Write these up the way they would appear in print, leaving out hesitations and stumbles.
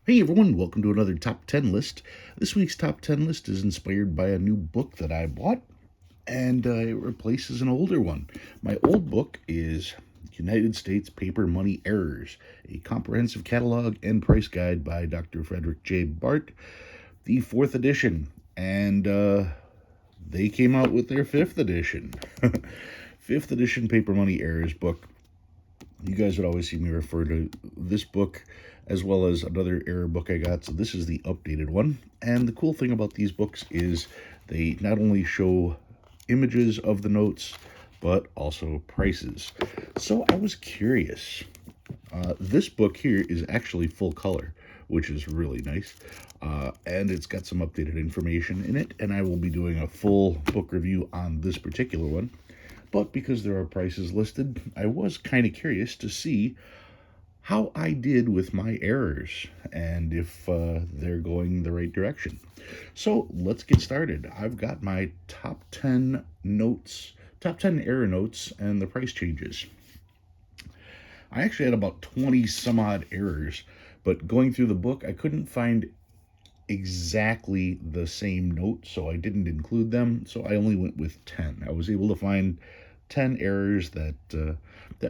Hey everyone, welcome to another top 10 list. This week's top 10 list is inspired by a new book that I bought, and it replaces an older one. My old book is United States Paper Money Errors, a comprehensive catalog and price guide by Dr. Frederick J. Bart, the fourth edition. And they came out with their fifth edition. Fifth edition Paper Money Errors book. You guys would always see me refer to this book as well as another error book I got. So this is the updated one. And the cool thing about these books is they not only show images of the notes, but also prices. So I was curious. This book here is actually full color, which is really nice. And it's got some updated information in it. And I will be doing a full book review on this particular one. But because there are prices listed, I was kind of curious to see how I did with my errors and if they're going the right direction. So let's get started. I've got my top 10 notes, top 10 error notes, and the price changes. I actually had about 20 some odd errors, but going through the book, I couldn't find exactly the same note, so I didn't include them. So I only went with 10. I was able to find 10 errors that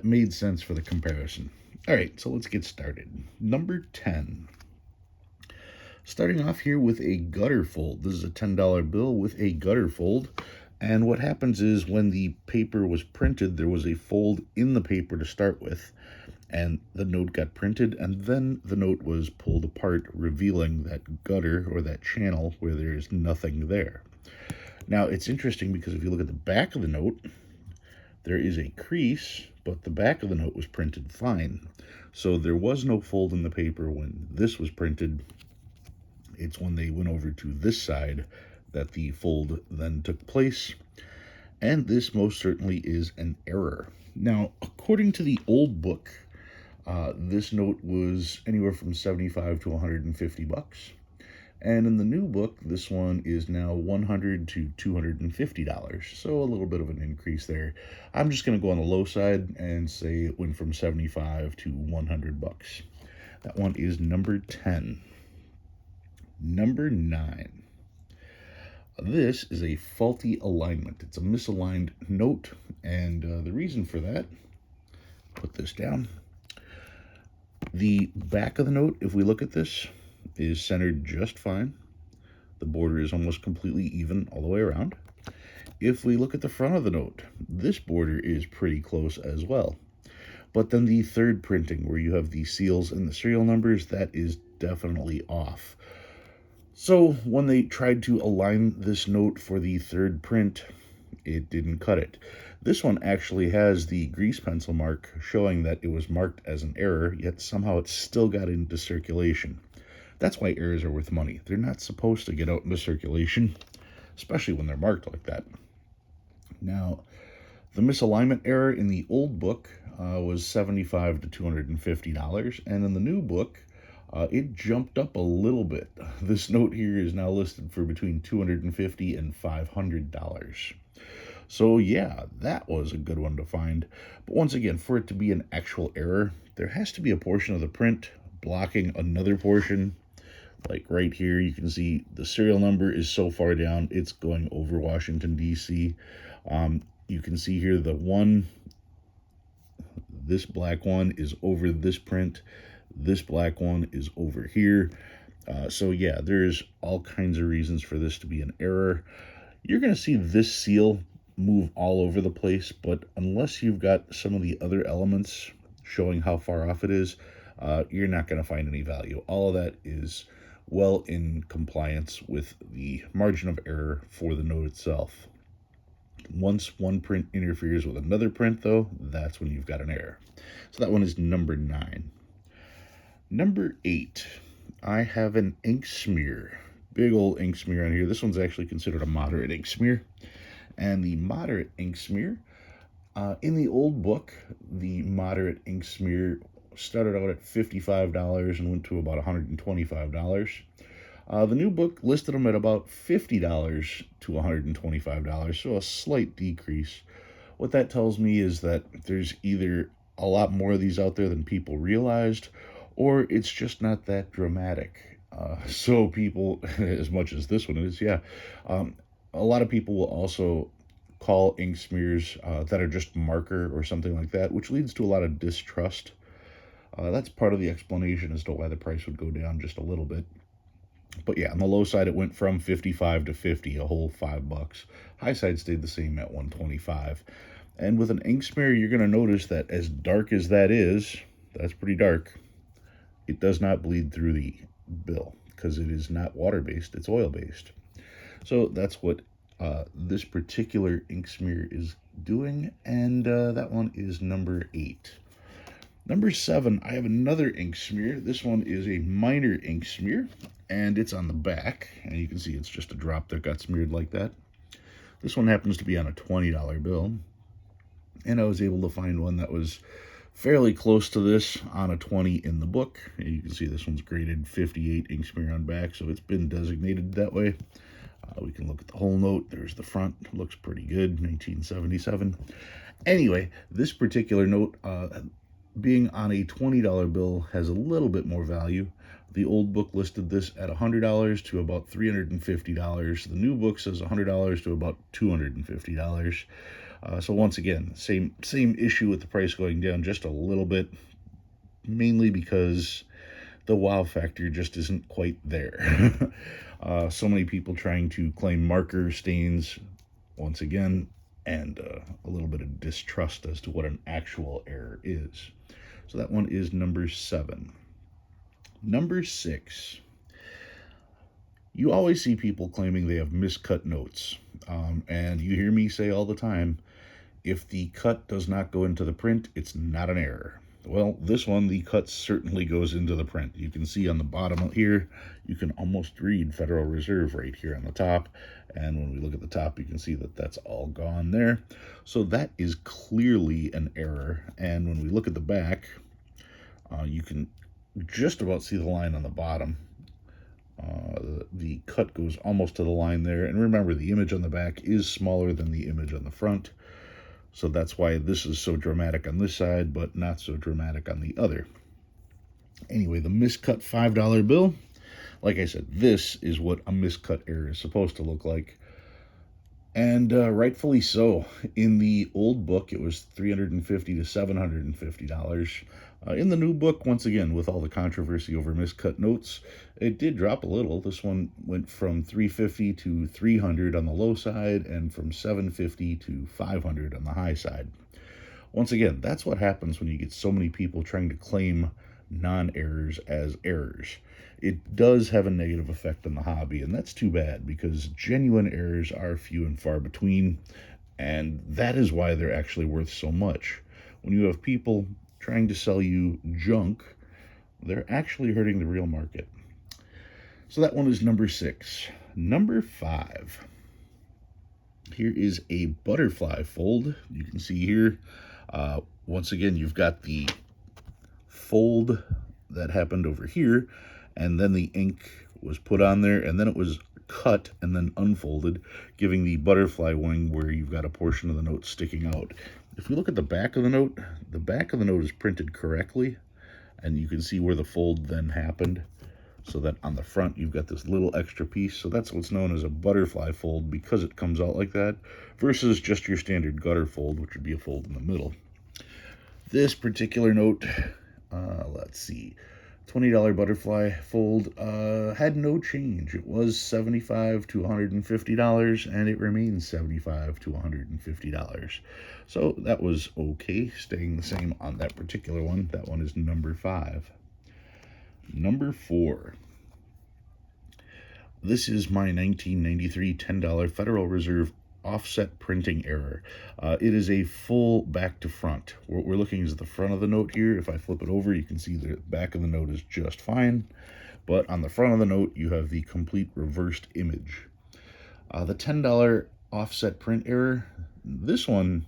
made sense for the comparison. All right, so let's get started. Number 10. Starting off here with a gutter fold. This is a $10 bill with a gutter fold. And what happens is when the paper was printed, there was a fold in the paper to start with, and the note got printed, and then the note was pulled apart, revealing that gutter or that channel where there's nothing there. Now, it's interesting because if you look at the back of the note, there is a crease, but the back of the note was printed fine. So there was no fold in the paper when this was printed. It's when they went over to this side that the fold then took place. And this most certainly is an error. Now, according to the old book, this note was anywhere from 75 to 150 bucks. And in the new book, this one is now $100 to $250. So a little bit of an increase there. I'm just going to go on the low side and say it went from 75 to 100 bucks. That one is number 10. Number 9. This is a faulty alignment. It's a misaligned note, and the reason for that, put this down. The back of the note, if we look at this, is centered just fine. The border is almost completely even all the way around. If we look at the front of the note, this border is pretty close as well. But then the third printing, where you have the seals and the serial numbers, that is definitely off. So when they tried to align this note for the third print, it didn't cut it. This one actually has the grease pencil mark showing that it was marked as an error, yet somehow it still got into circulation. That's why errors are worth money. They're not supposed to get out into circulation, especially when they're marked like that. Now, the misalignment error in the old book was $75 to $250, and in the new book, it jumped up a little bit. This note here is now listed for between $250 and $500. So yeah, that was a good one to find. But once again, for it to be an actual error, there has to be a portion of the print blocking another portion. Like right here, you can see the serial number is so far down, it's going over Washington, D.C. You can see here this black one is over this print. This black one is over here. So yeah, there's all kinds of reasons for this to be an error. You're going to see this seal move all over the place, but unless you've got some of the other elements showing how far off it is, you're not going to find any value. All of that is well in compliance with the margin of error for the note itself. Once one print interferes with another print, though, that's when you've got an error. So that one is number 9. Number 8, I have an ink smear. Big old ink smear on here. This one's actually considered a moderate ink smear. And the moderate ink smear, in the old book, the moderate ink smear started out at $55 and went to about $125. The new book listed them at about $50 to $125, so a slight decrease. What that tells me is that there's either a lot more of these out there than people realized, or it's just not that dramatic. So people, as much as this one is, yeah, um, a lot of people will also call ink smears that are just marker or something like that, which leads to a lot of distrust. That's part of the explanation as to why the price would go down just a little bit. But yeah, on the low side, it went from 55 to 50, a whole $5. High side stayed the same at 125. And with an ink smear, you're going to notice that as dark as that is, that's pretty dark, it does not bleed through the bill because it is not water based, it's oil based. So that's what this particular ink smear is doing, and that one is number 8. Number 7, I have another ink smear. This one is a minor ink smear, and it's on the back, and you can see it's just a drop that got smeared like that. This one happens to be on a $20 bill, and I was able to find one that was fairly close to this on a 20 in the book. You can see this one's graded 58 ink smear on back, so it's been designated that way. We can look at the whole note. There's the front. Looks pretty good, 1977. Anyway, this particular note, being on a $20 bill, has a little bit more value. The old book listed this at $100 to about $350. The new book says $100 to about $250. So once again, same issue with the price going down just a little bit, mainly because the wow factor just isn't quite there. So many people trying to claim marker stains once again, and a little bit of distrust as to what an actual error is. So that one is number 7. Number 6. You always see people claiming they have miscut notes. And you hear me say all the time, if the cut does not go into the print, it's not an error. Well, this one, the cut certainly goes into the print. You can see on the bottom here, you can almost read Federal Reserve right here on the top. And when we look at the top, you can see that that's all gone there. So that is clearly an error. And when we look at the back, you can just about see the line on the bottom. The cut goes almost to the line there. And remember, the image on the back is smaller than the image on the front. So that's why this is so dramatic on this side, but not so dramatic on the other. Anyway, the miscut $5 bill, like I said, this is what a miscut error is supposed to look like. And rightfully so. In the old book, it was $350 to $750. In the new book, once again, with all the controversy over miscut notes, it did drop a little. This one went from $350 to $300 on the low side, and from $750 to $500 on the high side. Once again, that's what happens when you get so many people trying to claim non-errors as errors. It does have a negative effect on the hobby, and that's too bad because genuine errors are few and far between, and that is why they're actually worth so much. When you have people trying to sell you junk, they're actually hurting the real market. So that one is number 6. Number 5. Here is a butterfly fold. You can see here, once again, you've got the fold that happened over here, and then the ink was put on there, and then it was cut and then unfolded, giving the butterfly wing where you've got a portion of the note sticking out. If we look at the back of the note is printed correctly, and you can see where the fold then happened, so that on the front you've got this little extra piece. So that's what's known as a butterfly fold, because it comes out like that, versus just your standard gutter fold, which would be a fold in the middle. This particular note, let's see, $20 butterfly fold, had no change. It was $75 to $150, and it remains $75 to $150. So that was okay, staying the same on that particular one. That one is number 5. Number 4. This is my 1993 $10 Federal Reserve offset printing error. It is a full back to front. What we're looking is at the front of the note here. If I flip it over, you can see the back of the note is just fine. But on the front of the note, you have the complete reversed image. The $10 offset print error, this one,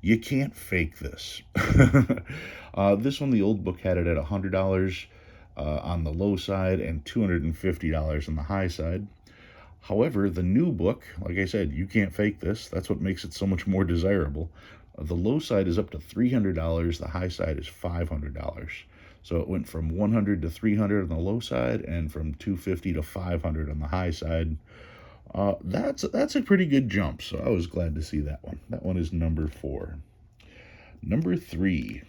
you can't fake this. This one, the old book had it at $100 on the low side and $250 on the high side. However, the new book, like I said, you can't fake this. That's what makes it so much more desirable. The low side is up to $300. The high side is $500. So it went from 100 to 300 on the low side and from 250 to 500 on the high side. That's a pretty good jump, so I was glad to see that one. That one is number 4. Number 3,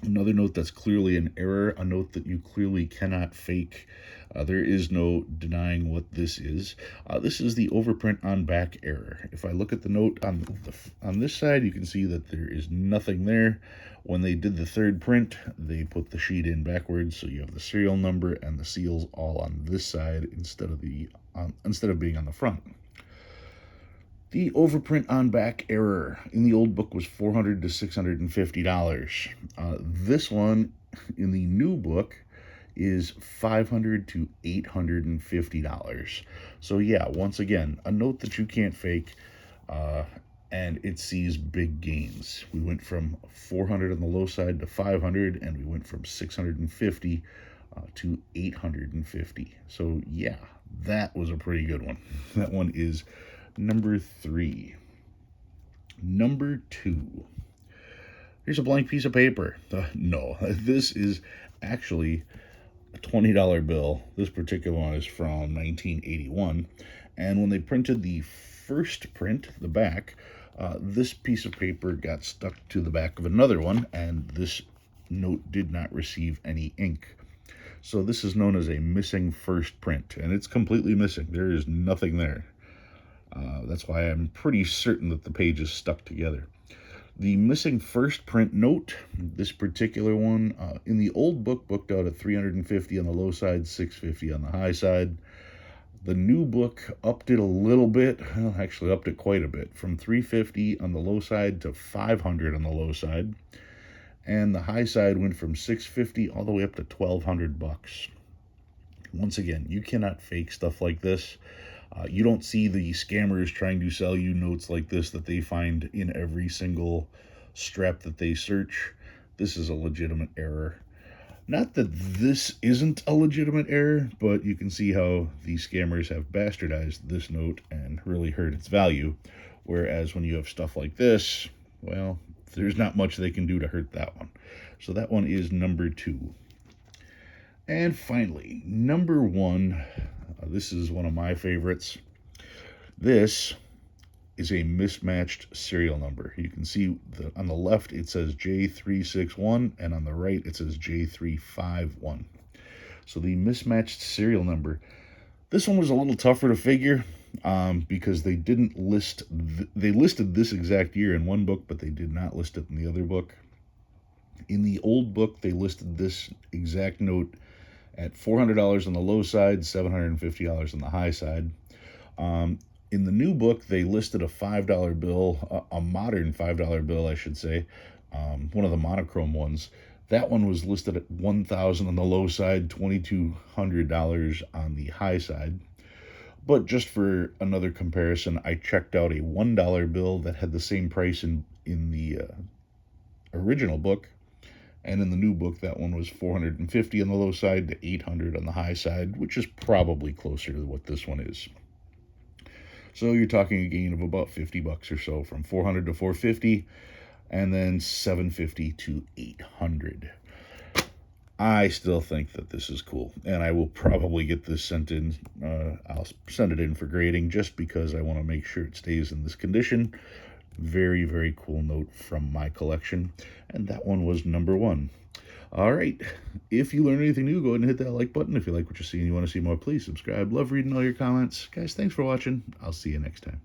another note that's clearly an error, a note that you clearly cannot fake. There is no denying what this is. This is the overprint on back error. If I look at the note on this side, you can see that there is nothing there. When they did the third print, they put the sheet in backwards, so you have the serial number and the seals all on this side instead of being on the front. The overprint on back error in the old book was $400 to $650. This one in the new book is $500 to $850. So yeah, once again, a note that you can't fake, and it sees big gains. We went from 400 on the low side to 500, and we went from 650 to 850. So yeah, that was a pretty good one. That one is number 3. Number 2. Here's a blank piece of paper. No, this is actually a $20 bill. This particular one is from 1981. And when they printed the first print, the back, this piece of paper got stuck to the back of another one, and this note did not receive any ink. So this is known as a missing first print, and it's completely missing. There is nothing there. That's why I'm pretty certain that the page is stuck together. The missing first print note, this particular one, in the old book, booked out at 350 on the low side, 650 on the high side. The new book upped it a little bit, well, actually upped it quite a bit, from 350 on the low side to 500 on the low side. And the high side went from 650 all the way up to $1,200. Once again, you cannot fake stuff like this. You don't see the scammers trying to sell you notes like this that they find in every single strap that they search. This is a legitimate error. Not that this isn't a legitimate error, but you can see how the scammers have bastardized this note and really hurt its value. Whereas when you have stuff like this, well, there's not much they can do to hurt that one. So that one is number 2. And finally, number 1. This is one of my favorites. This is a mismatched serial number. You can see that on the left it says J361, and on the right it says J351. So the mismatched serial number. This one was a little tougher to figure because they didn't list. They listed this exact year in one book, but they did not list it in the other book. In the old book, they listed this exact note at $400 on the low side, $750 on the high side. In the new book, they listed a $5 bill, a modern $5 bill, I should say, one of the monochrome ones. That one was listed at $1,000 on the low side, $2,200 on the high side. But just for another comparison, I checked out a $1 bill that had the same price in the original book. And in the new book, that one was $450 on the low side to $800 on the high side, which is probably closer to what this one is. So you're talking a gain of about $50 or so, from $400 to $450, and then $750 to $800. I still think that this is cool, and I will probably get this sent in. I'll send it in for grading just because I want to make sure it stays in this condition. Very, very cool note from my collection. And that one was number 1. All right. If you learned anything new, go ahead and hit that like button. If you like what you see and you want to see more, please subscribe. Love reading all your comments. Guys, thanks for watching. I'll see you next time.